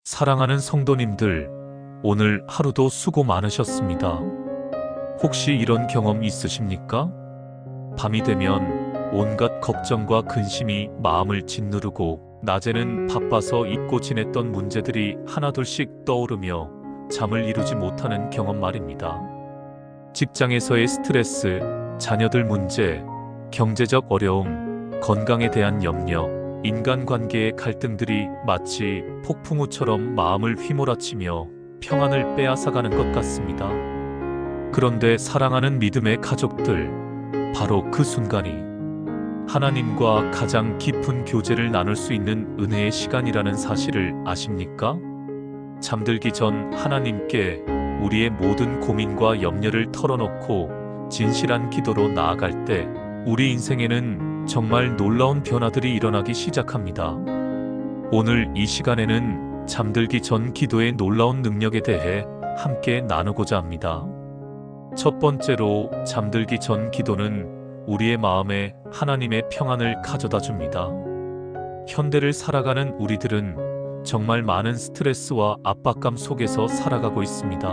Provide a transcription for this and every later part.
사랑하는 성도님들, 오늘 하루도 수고 많으셨습니다. 혹시 이런 경험 있으십니까? 밤이 되면 온갖 걱정과 근심이 마음을 짓누르고 낮에는 바빠서 잊고 지냈던 문제들이 하나둘씩 떠오르며 잠을 이루지 못하는 경험 말입니다. 직장에서의 스트레스, 자녀들 문제, 경제적 어려움, 건강에 대한 염려, 인간관계의 갈등들이 마치 폭풍우처럼 마음을 휘몰아치며 평안을 빼앗아가는 것 같습니다. 그런데 사랑하는 믿음의 가족들, 바로 그 순간이 하나님과 가장 깊은 교제를 나눌 수 있는 은혜의 시간이라는 사실을 아십니까? 잠들기 전 하나님께 우리의 모든 고민과 염려를 털어놓고 진실한 기도로 나아갈 때 우리 인생에는 정말 놀라운 변화들이 일어나기 시작합니다. 오늘 이 시간에는 잠들기 전 기도의 놀라운 능력에 대해 함께 나누고자 합니다. 첫 번째로, 잠들기 전 기도는 우리의 마음에 하나님의 평안을 가져다 줍니다. 현대를 살아가는 우리들은 정말 많은 스트레스와 압박감 속에서 살아가고 있습니다.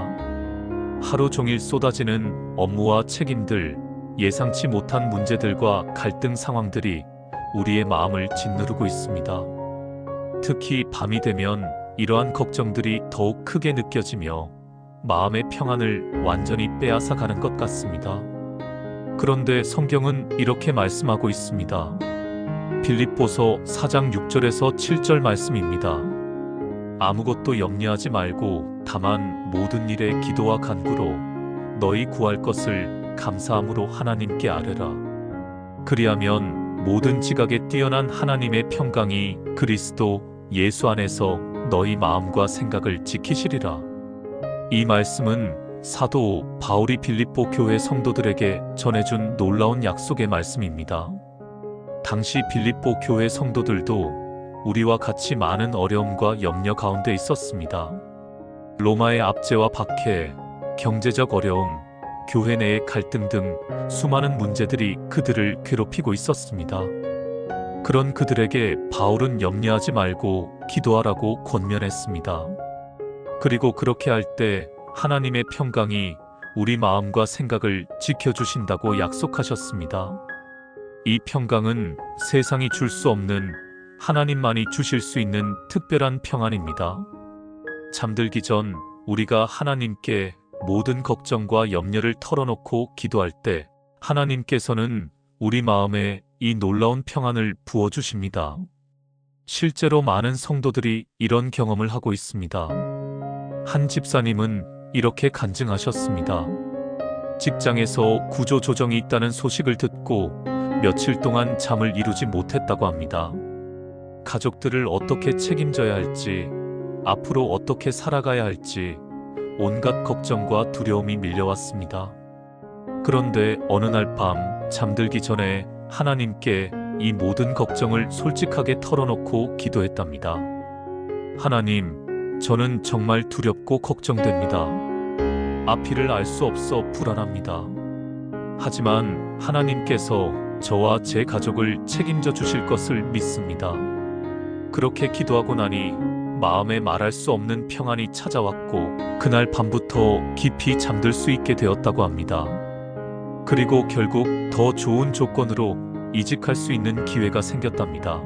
하루 종일 쏟아지는 업무와 책임들, 예상치 못한 문제들과 갈등 상황들이 우리의 마음을 짓누르고 있습니다. 특히 밤이 되면 이러한 걱정들이 더욱 크게 느껴지며 마음의 평안을 완전히 빼앗아 가는 것 같습니다. 그런데 성경은 이렇게 말씀하고 있습니다. 빌립보서 4장 6절에서 7절 말씀입니다. 아무것도 염려하지 말고 다만 모든 일에 기도와 간구로 너희 구할 것을 감사함으로 하나님께 아뢰라. 그리하면 모든 지각에 뛰어난 하나님의 평강이 그리스도 예수 안에서 너희 마음과 생각을 지키시리라. 이 말씀은 사도 바울이 빌립보 교회 성도들에게 전해준 놀라운 약속의 말씀입니다. 당시 빌립보 교회 성도들도 우리와 같이 많은 어려움과 염려 가운데 있었습니다. 로마의 압제와 박해, 경제적 어려움, 교회 내의 갈등 등 수많은 문제들이 그들을 괴롭히고 있었습니다. 그런 그들에게 바울은 염려하지 말고 기도하라고 권면했습니다. 그리고 그렇게 할 때 하나님의 평강이 우리 마음과 생각을 지켜주신다고 약속하셨습니다. 이 평강은 세상이 줄 수 없는, 하나님만이 주실 수 있는 특별한 평안입니다. 잠들기 전 우리가 하나님께 모든 걱정과 염려를 털어놓고 기도할 때 하나님께서는 우리 마음에 이 놀라운 평안을 부어주십니다. 실제로 많은 성도들이 이런 경험을 하고 있습니다. 한 집사님은 이렇게 간증하셨습니다. 직장에서 구조조정이 있다는 소식을 듣고 며칠 동안 잠을 이루지 못했다고 합니다. 가족들을 어떻게 책임져야 할지, 앞으로 어떻게 살아가야 할지 온갖 걱정과 두려움이 밀려왔습니다. 그런데 어느 날 밤 잠들기 전에 하나님께 이 모든 걱정을 솔직하게 털어놓고 기도했답니다. 하나님, 저는 정말 두렵고 걱정됩니다. 앞일을 알 수 없어 불안합니다. 하지만 하나님께서 저와 제 가족을 책임져 주실 것을 믿습니다. 그렇게 기도하고 나니 마음에 말할 수 없는 평안이 찾아왔고 그날 밤부터 깊이 잠들 수 있게 되었다고 합니다. 그리고 결국 더 좋은 조건으로 이직할 수 있는 기회가 생겼답니다.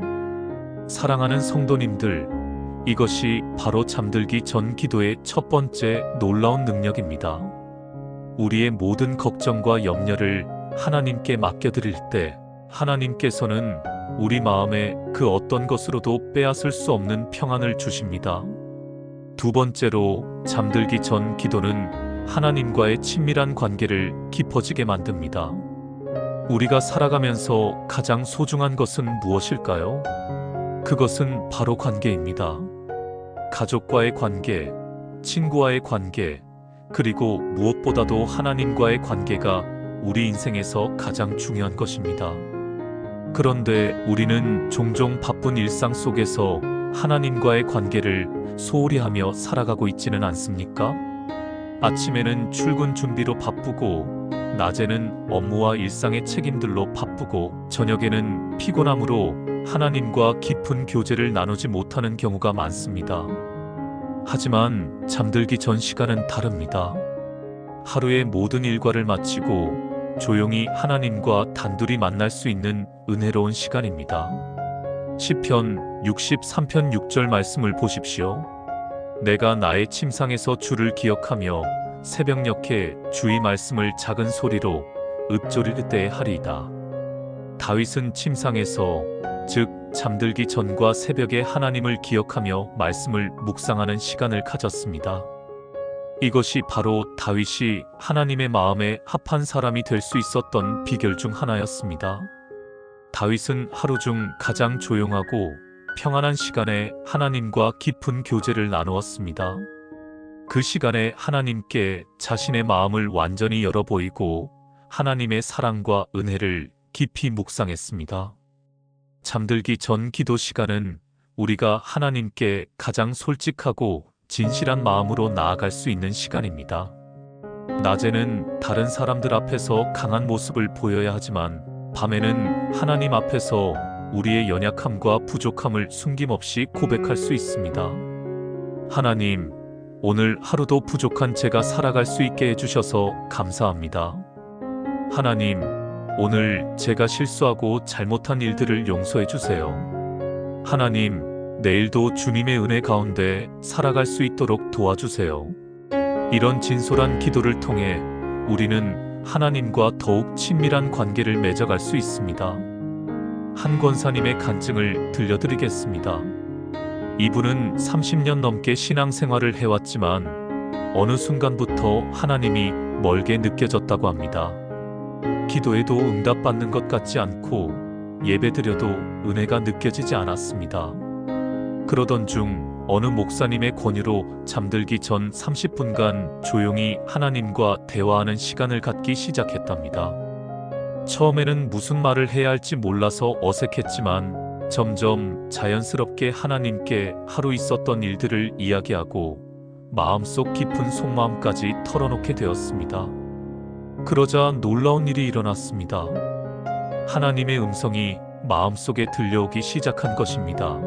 사랑하는 성도님들, 이것이 바로 잠들기 전 기도의 첫 번째 놀라운 능력입니다. 우리의 모든 걱정과 염려를 하나님께 맡겨드릴 때 하나님께서는 우리 마음에 그 어떤 것으로도 빼앗을 수 없는 평안을 주십니다. 두 번째로, 잠들기 전 기도는 하나님과의 친밀한 관계를 깊어지게 만듭니다. 우리가 살아가면서 가장 소중한 것은 무엇일까요? 그것은 바로 관계입니다. 가족과의 관계, 친구와의 관계, 그리고 무엇보다도 하나님과의 관계가 우리 인생에서 가장 중요한 것입니다. 그런데 우리는 종종 바쁜 일상 속에서 하나님과의 관계를 소홀히 하며 살아가고 있지는 않습니까? 아침에는 출근 준비로 바쁘고, 낮에는 업무와 일상의 책임들로 바쁘고, 저녁에는 피곤함으로 하나님과 깊은 교제를 나누지 못하는 경우가 많습니다. 하지만 잠들기 전 시간은 다릅니다. 하루의 모든 일과를 마치고 조용히 하나님과 단둘이 만날 수 있는 은혜로운 시간입니다. 시편 63편 6절 말씀을 보십시오. 내가 나의 침상에서 주를 기억하며 새벽녘에 주의 말씀을 작은 소리로 읊조릴 때에 하리이다. 다윗은 침상에서, 즉 잠들기 전과 새벽에 하나님을 기억하며 말씀을 묵상하는 시간을 가졌습니다. 이것이 바로 다윗이 하나님의 마음에 합한 사람이 될 수 있었던 비결 중 하나였습니다. 다윗은 하루 중 가장 조용하고 평안한 시간에 하나님과 깊은 교제를 나누었습니다. 그 시간에 하나님께 자신의 마음을 완전히 열어 보이고 하나님의 사랑과 은혜를 깊이 묵상했습니다. 잠들기 전 기도 시간은 우리가 하나님께 가장 솔직하고 진실한 마음으로 나아갈 수 있는 시간입니다. 낮에는 다른 사람들 앞에서 강한 모습을 보여야 하지만 밤에는 하나님 앞에서 우리의 연약함과 부족함을 숨김없이 고백할 수 있습니다. 하나님, 오늘 하루도 부족한 제가 살아갈 수 있게 해주셔서 감사합니다. 하나님, 오늘 제가 실수하고 잘못한 일들을 용서해 주세요. 하나님, 내일도 주님의 은혜 가운데 살아갈 수 있도록 도와주세요. 이런 진솔한 기도를 통해 우리는 하나님과 더욱 친밀한 관계를 맺어갈 수 있습니다. 한 권사님의 간증을 들려드리겠습니다. 이분은 30년 넘게 신앙생활을 해왔지만 어느 순간부터 하나님이 멀게 느껴졌다고 합니다. 기도해도 응답받는 것 같지 않고 예배드려도 은혜가 느껴지지 않았습니다. 그러던 중 어느 목사님의 권유로 잠들기 전 30분간 조용히 하나님과 대화하는 시간을 갖기 시작했답니다. 처음에는 무슨 말을 해야 할지 몰라서 어색했지만 점점 자연스럽게 하나님께 하루 있었던 일들을 이야기하고 마음속 깊은 속마음까지 털어놓게 되었습니다. 그러자 놀라운 일이 일어났습니다. 하나님의 음성이 마음속에 들려오기 시작한 것입니다.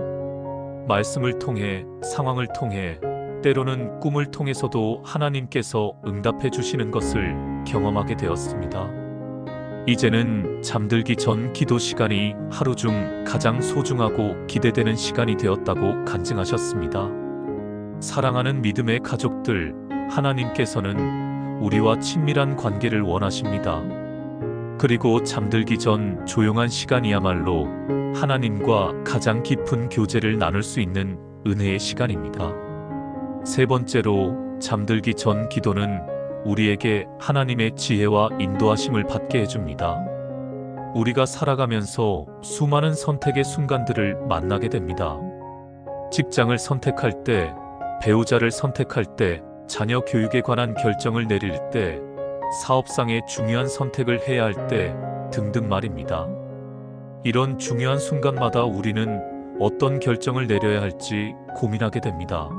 말씀을 통해, 상황을 통해, 때로는 꿈을 통해서도 하나님께서 응답해 주시는 것을 경험하게 되었습니다. 이제는 잠들기 전 기도 시간이 하루 중 가장 소중하고 기대되는 시간이 되었다고 간증하셨습니다. 사랑하는 믿음의 가족들, 하나님께서는 우리와 친밀한 관계를 원하십니다. 그리고 잠들기 전 조용한 시간이야말로 하나님과 가장 깊은 교제를 나눌 수 있는 은혜의 시간입니다. 세 번째로, 잠들기 전 기도는 우리에게 하나님의 지혜와 인도하심을 받게 해줍니다. 우리가 살아가면서 수많은 선택의 순간들을 만나게 됩니다. 직장을 선택할 때, 배우자를 선택할 때, 자녀 교육에 관한 결정을 내릴 때, 사업상의 중요한 선택을 해야 할 때 등등 말입니다. 이런 중요한 순간마다 우리는 어떤 결정을 내려야 할지 고민하게 됩니다.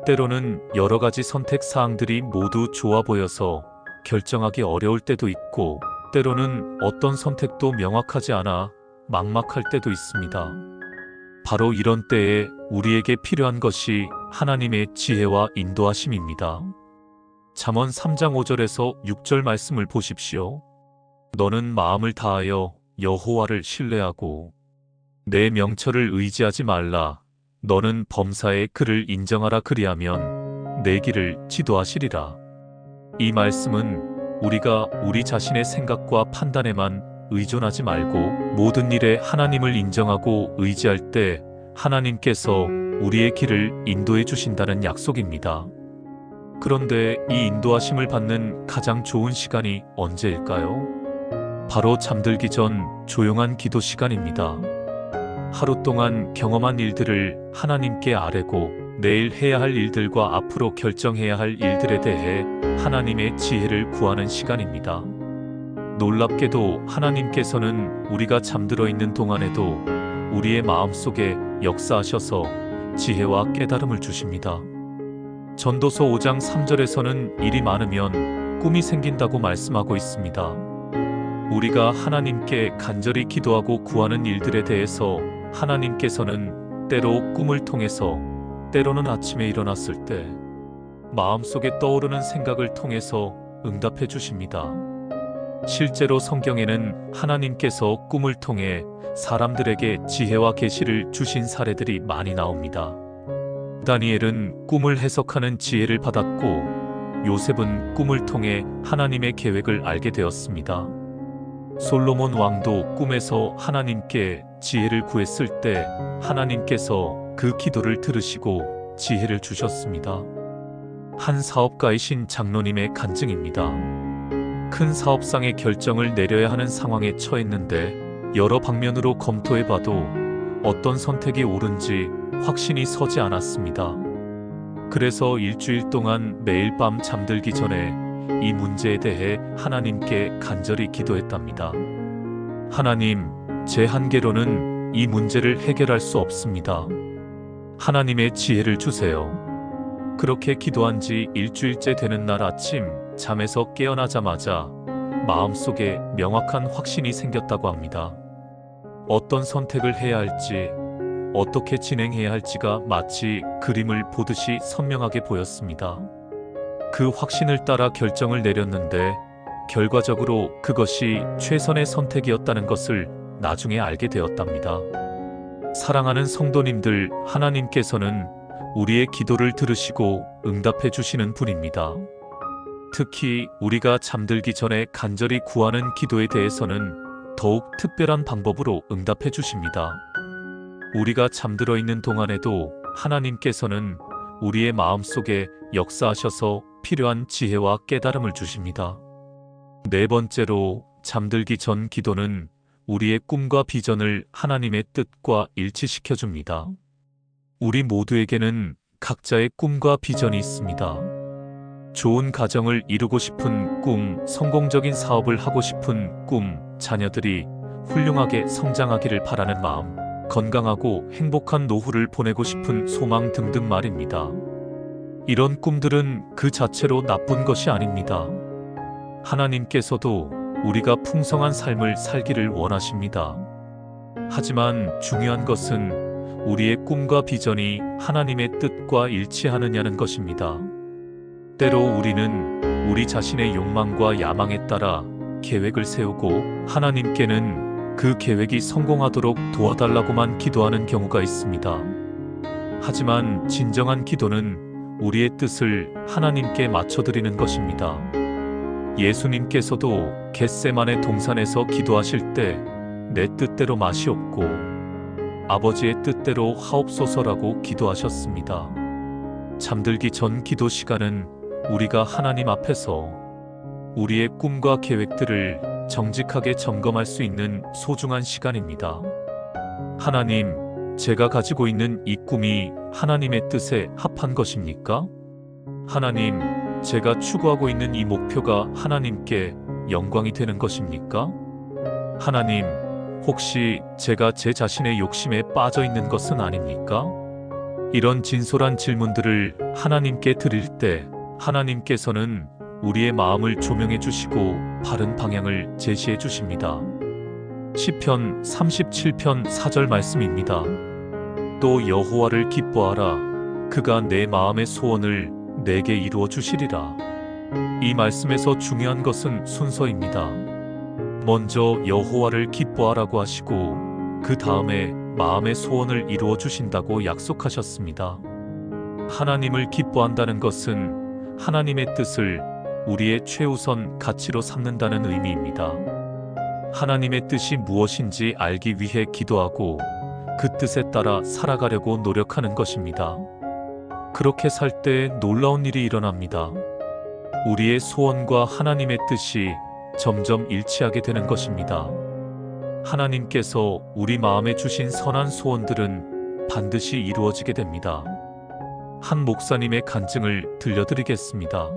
때로는 여러 가지 선택 사항들이 모두 좋아 보여서 결정하기 어려울 때도 있고, 때로는 어떤 선택도 명확하지 않아 막막할 때도 있습니다. 바로 이런 때에 우리에게 필요한 것이 하나님의 지혜와 인도하심입니다. 잠언 3장 5절에서 6절 말씀을 보십시오. 너는 마음을 다하여 여호와를 신뢰하고 내 명철을 의지하지 말라. 너는 범사에 그를 인정하라. 그리하면 내 길을 지도하시리라. 이 말씀은 우리가 우리 자신의 생각과 판단에만 의존하지 말고 모든 일에 하나님을 인정하고 의지할 때 하나님께서 우리의 길을 인도해 주신다는 약속입니다. 그런데 이 인도하심을 받는 가장 좋은 시간이 언제일까요? 바로 잠들기 전 조용한 기도 시간입니다. 하루 동안 경험한 일들을 하나님께 아뢰고 내일 해야 할 일들과 앞으로 결정해야 할 일들에 대해 하나님의 지혜를 구하는 시간입니다. 놀랍게도 하나님께서는 우리가 잠들어 있는 동안에도 우리의 마음속에 역사하셔서 지혜와 깨달음을 주십니다. 전도서 5장 3절에서는 일이 많으면 꿈이 생긴다고 말씀하고 있습니다. 우리가 하나님께 간절히 기도하고 구하는 일들에 대해서 하나님께서는 때로 꿈을 통해서, 때로는 아침에 일어났을 때 마음속에 떠오르는 생각을 통해서 응답해 주십니다. 실제로 성경에는 하나님께서 꿈을 통해 사람들에게 지혜와 계시를 주신 사례들이 많이 나옵니다. 다니엘은 꿈을 해석하는 지혜를 받았고 요셉은 꿈을 통해 하나님의 계획을 알게 되었습니다. 솔로몬 왕도 꿈에서 하나님께 지혜를 구했을 때 하나님께서 그 기도를 들으시고 지혜를 주셨습니다. 한 사업가이신 장로님의 간증입니다. 큰 사업상의 결정을 내려야 하는 상황에 처했는데 여러 방면으로 검토해봐도 어떤 선택이 옳은지 확신이 서지 않았습니다. 그래서 일주일 동안 매일 밤 잠들기 전에 이 문제에 대해 하나님께 간절히 기도했답니다. 하나님, 제 한계로는 이 문제를 해결할 수 없습니다. 하나님의 지혜를 주세요. 그렇게 기도한 지 일주일째 되는 날 아침 잠에서 깨어나자마자 마음속에 명확한 확신이 생겼다고 합니다. 어떤 선택을 해야 할지, 어떻게 진행해야 할지가 마치 그림을 보듯이 선명하게 보였습니다. 그 확신을 따라 결정을 내렸는데 결과적으로 그것이 최선의 선택이었다는 것을 나중에 알게 되었답니다. 사랑하는 성도님들, 하나님께서는 우리의 기도를 들으시고 응답해 주시는 분입니다. 특히 우리가 잠들기 전에 간절히 구하는 기도에 대해서는 더욱 특별한 방법으로 응답해 주십니다. 우리가 잠들어 있는 동안에도 하나님께서는 우리의 마음속에 역사하셔서 필요한 지혜와 깨달음을 주십니다. 네 번째로, 잠들기 전 기도는 우리의 꿈과 비전을 하나님의 뜻과 일치시켜 줍니다. 우리 모두에게는 각자의 꿈과 비전이 있습니다. 좋은 가정을 이루고 싶은 꿈, 성공적인 사업을 하고 싶은 꿈, 자녀들이 훌륭하게 성장하기를 바라는 마음, 건강하고 행복한 노후를 보내고 싶은 소망 등등 말입니다. 이런 꿈들은 그 자체로 나쁜 것이 아닙니다. 하나님께서도 우리가 풍성한 삶을 살기를 원하십니다. 하지만 중요한 것은 우리의 꿈과 비전이 하나님의 뜻과 일치하느냐는 것입니다. 때로 우리는 우리 자신의 욕망과 야망에 따라 계획을 세우고 하나님께는 그 계획이 성공하도록 도와달라고만 기도하는 경우가 있습니다. 하지만 진정한 기도는 우리의 뜻을 하나님께 맞춰드리는 것입니다. 예수님께서도 겟세마네 동산에서 기도하실 때 내 뜻대로 마시옵고 아버지의 뜻대로 하옵소서라고 기도하셨습니다. 잠들기 전 기도 시간은 우리가 하나님 앞에서 우리의 꿈과 계획들을 정직하게 점검할 수 있는 소중한 시간입니다. 하나님, 제가 가지고 있는 이 꿈이 하나님의 뜻에 합한 것입니까? 하나님, 제가 추구하고 있는 이 목표가 하나님께 영광이 되는 것입니까? 하나님, 혹시 제가 제 자신의 욕심에 빠져 있는 것은 아닙니까? 이런 진솔한 질문들을 하나님께 드릴 때 하나님께서는 우리의 마음을 조명해 주시고 바른 방향을 제시해 주십니다. 시편 37편 4절 말씀입니다. 또 여호와를 기뻐하라. 그가 내 마음의 소원을 내게 이루어 주시리라. 이 말씀에서 중요한 것은 순서입니다. 먼저 여호와를 기뻐하라고 하시고 그 다음에 마음의 소원을 이루어 주신다고 약속하셨습니다. 하나님을 기뻐한다는 것은 하나님의 뜻을 우리의 최우선 가치로 삼는다는 의미입니다. 하나님의 뜻이 무엇인지 알기 위해 기도하고 그 뜻에 따라 살아가려고 노력하는 것입니다. 그렇게 살 때 놀라운 일이 일어납니다. 우리의 소원과 하나님의 뜻이 점점 일치하게 되는 것입니다. 하나님께서 우리 마음에 주신 선한 소원들은 반드시 이루어지게 됩니다. 한 목사님의 간증을 들려드리겠습니다.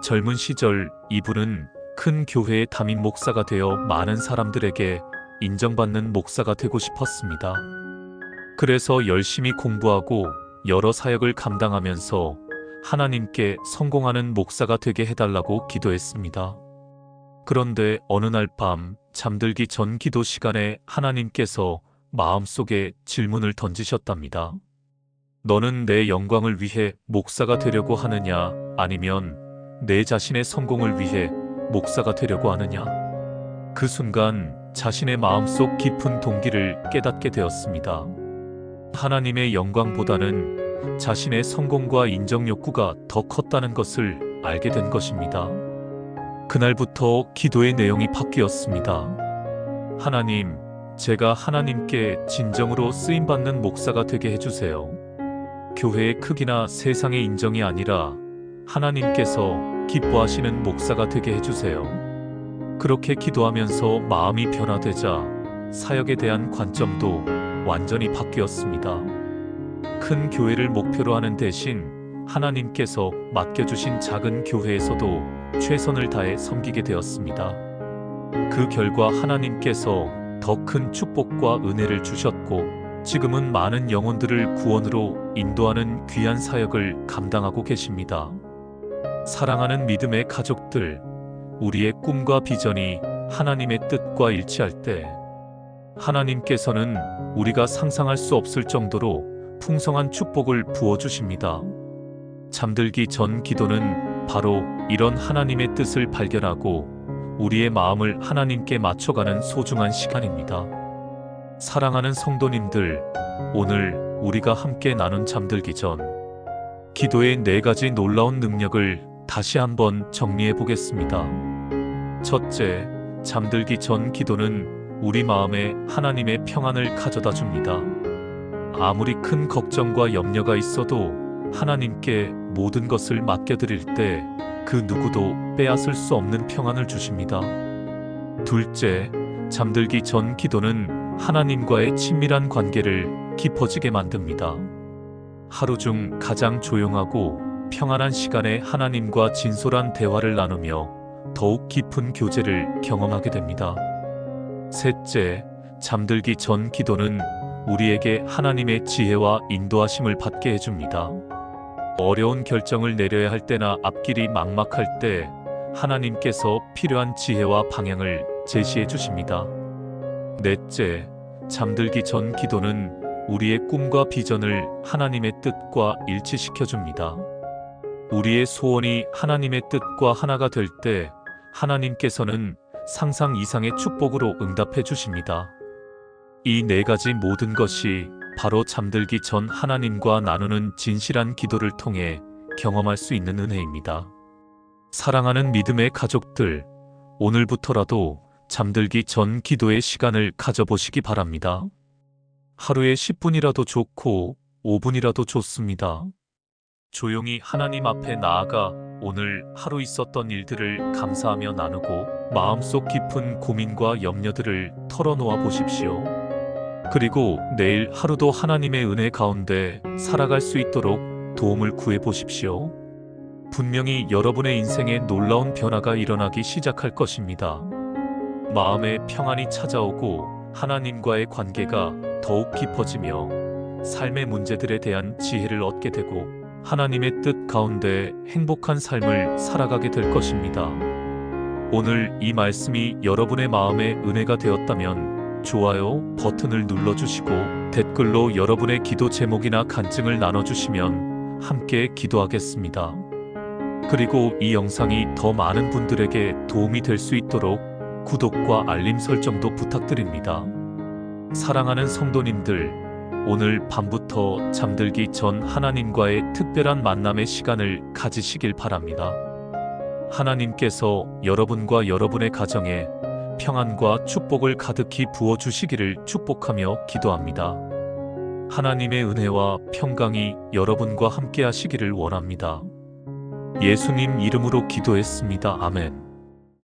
젊은 시절 이분은 큰 교회의 담임 목사가 되어 많은 사람들에게 인정받는 목사가 되고 싶었습니다. 그래서 열심히 공부하고 여러 사역을 감당하면서 하나님께 성공하는 목사가 되게 해달라고 기도했습니다. 그런데 어느 날 밤 잠들기 전 기도 시간에 하나님께서 마음속에 질문을 던지셨답니다. 너는 내 영광을 위해 목사가 되려고 하느냐? 아니면 내 자신의 성공을 위해 목사가 되려고 하느냐? 그 순간 자신의 마음속 깊은 동기를 깨닫게 되었습니다. 하나님의 영광보다는 자신의 성공과 인정 욕구가 더 컸다는 것을 알게 된 것입니다. 그날부터 기도의 내용이 바뀌었습니다. 하나님, 제가 하나님께 진정으로 쓰임받는 목사가 되게 해주세요. 교회의 크기나 세상의 인정이 아니라 하나님께서 기뻐하시는 목사가 되게 해주세요. 그렇게 기도하면서 마음이 변화되자 사역에 대한 관점도 완전히 바뀌었습니다. 큰 교회를 목표로 하는 대신 하나님께서 맡겨주신 작은 교회에서도 최선을 다해 섬기게 되었습니다. 그 결과 하나님께서 더 큰 축복과 은혜를 주셨고, 지금은 많은 영혼들을 구원으로 인도하는 귀한 사역을 감당하고 계십니다. 사랑하는 믿음의 가족들, 우리의 꿈과 비전이 하나님의 뜻과 일치할 때 하나님께서는 우리가 상상할 수 없을 정도로 풍성한 축복을 부어주십니다. 잠들기 전 기도는 바로 이런 하나님의 뜻을 발견하고 우리의 마음을 하나님께 맞춰가는 소중한 시간입니다. 사랑하는 성도님들, 오늘 우리가 함께 나눈 잠들기 전 기도의 4가지 놀라운 능력을 다시 한번 정리해 보겠습니다. 첫째, 잠들기 전 기도는 우리 마음에 하나님의 평안을 가져다 줍니다. 아무리 큰 걱정과 염려가 있어도 하나님께 모든 것을 맡겨드릴 때 그 누구도 빼앗을 수 없는 평안을 주십니다. 둘째, 잠들기 전 기도는 하나님과의 친밀한 관계를 깊어지게 만듭니다. 하루 중 가장 조용하고 평안한 시간에 하나님과 진솔한 대화를 나누며 더욱 깊은 교제를 경험하게 됩니다. 셋째, 잠들기 전 기도는 우리에게 하나님의 지혜와 인도하심을 받게 해줍니다. 어려운 결정을 내려야 할 때나 앞길이 막막할 때 하나님께서 필요한 지혜와 방향을 제시해 주십니다. 넷째, 잠들기 전 기도는 우리의 꿈과 비전을 하나님의 뜻과 일치시켜 줍니다. 우리의 소원이 하나님의 뜻과 하나가 될 때 하나님께서는 상상 이상의 축복으로 응답해 주십니다. 이 4가지 모든 것이 바로 잠들기 전 하나님과 나누는 진실한 기도를 통해 경험할 수 있는 은혜입니다. 사랑하는 믿음의 가족들, 오늘부터라도 잠들기 전 기도의 시간을 가져보시기 바랍니다. 하루에 10분이라도 좋고 5분이라도 좋습니다. 조용히 하나님 앞에 나아가 오늘 하루 있었던 일들을 감사하며 나누고 마음속 깊은 고민과 염려들을 털어놓아 보십시오. 그리고 내일 하루도 하나님의 은혜 가운데 살아갈 수 있도록 도움을 구해 보십시오. 분명히 여러분의 인생에 놀라운 변화가 일어나기 시작할 것입니다. 마음에 평안이 찾아오고 하나님과의 관계가 더욱 깊어지며 삶의 문제들에 대한 지혜를 얻게 되고 하나님의 뜻 가운데 행복한 삶을 살아가게 될 것입니다. 오늘 이 말씀이 여러분의 마음에 은혜가 되었다면 좋아요 버튼을 눌러주시고 댓글로 여러분의 기도 제목이나 간증을 나눠주시면 함께 기도하겠습니다. 그리고 이 영상이 더 많은 분들에게 도움이 될 수 있도록 구독과 알림 설정도 부탁드립니다. 사랑하는 성도님들, 오늘 밤부터 잠들기 전 하나님과의 특별한 만남의 시간을 가지시길 바랍니다. 하나님께서 여러분과 여러분의 가정에 평안과 축복을 가득히 부어주시기를 축복하며 기도합니다. 하나님의 은혜와 평강이 여러분과 함께 하시기를 원합니다. 예수님 이름으로 기도했습니다. 아멘.